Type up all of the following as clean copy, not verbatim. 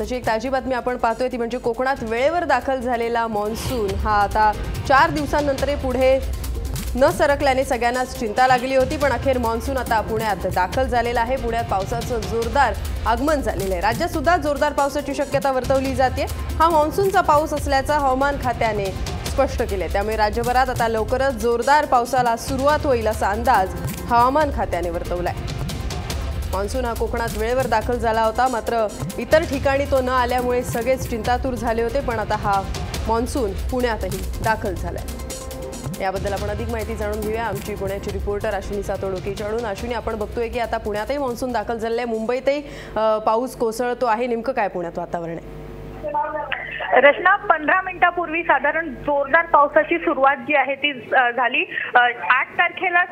तशी एक ताजी बातमी आपण पाहतोय ती म्हणजे कोकणात वेळेवर दाखल झालेला मॉन्सून हा आता 4 दिवसांनंतर पुढे न सरकल्याने सगळ्यांनाच चिंता लागली होती, पण अखेर मॉन्सून आता पुण्यात दाखल झालेला आहे। पुण्यात पावसाचं जोरदार आगमन झालेलं आहे। राज्यात सुद्धा जोरदार पावसाची शक्यता वर्तवली जाते। हा मॉन्सूनचा पाऊस असल्याचा हवामान खात्याने स्पष्ट केले, त्यामुळे राज्यभरात आता लवकरच जोरदार पावसाला सुरुवात होईल असा अंदाज हवामान खात्याने वर्तवलाय। मॉन्सून हा कोकणात वेळेवर दाखल झाला होता, मात्र इतर ठिकाणी तो न आल्यामुळे सगळेच चिंतातूर झाले होते, पण आता हा मॉन्सून पुण्यातही दाखल झालाय। याबद्दल आपण अधिक माहिती जाणून घेऊया आमची पुण्याची रिपोर्टर अश्विनी सातोडकीकडून। अश्विनी, आपण बघतोय की आता पुण्यातही मॉन्सून दाखल झालेला आहे, मुंबईतही पाऊस कोसळतो आहे, नेमकं काय पुण्यात वातावरण आहे? रचना 15 मिनिटांपूर्वी साधारण जोरदार पावसाची सुरुवात जी आहे ती झाली। 8 तारखेला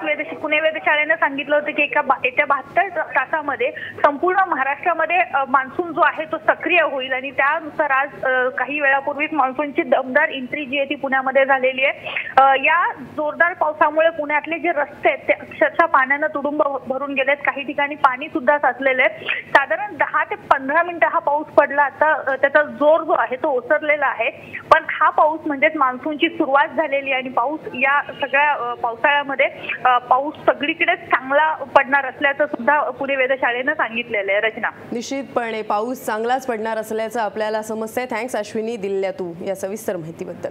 पुणे वेधशाळेने सांगितलं होतं की येत्या 72 तासामध्ये संपूर्ण महाराष्ट्रामध्ये मान्सून जो आहे तो सक्रिय होईल आणि त्यानुसार आज काही वेळापूर्वीच मान्सूनची दमदार एंट्री जी आहे ती पुण्यामध्ये झालेली आहे। या जोरदार पावसामुळे पुण्यातले जे रस्ते आहेत ते अक्षरशः पाण्याने तुडुंब भरून गेलेत, काही ठिकाणी पाणी सुद्धा साचलेलं आहे। साधारण 10 ते 15 मिनिटं हा पाऊस पडला, आता त्याचा जोर जो आहे तो ओसरलेला आहे, पण हा पाऊस म्हणजेच मान्सूनची सुरुवात झालेली आणि पाऊस या सगळ्या पावसाळ्यामध्ये पाऊस सगळीकडे चांगला पडणार असल्याचं सुद्धा पुणे वेधशाळेने सांगितलेलं आहे। रचना, निश्चितपणे पाऊस चांगलाच पडणार असल्याचं आपल्याला समजतंय। थँक्स अश्विनी, दिल्या तू या सविस्तर माहितीबद्दल।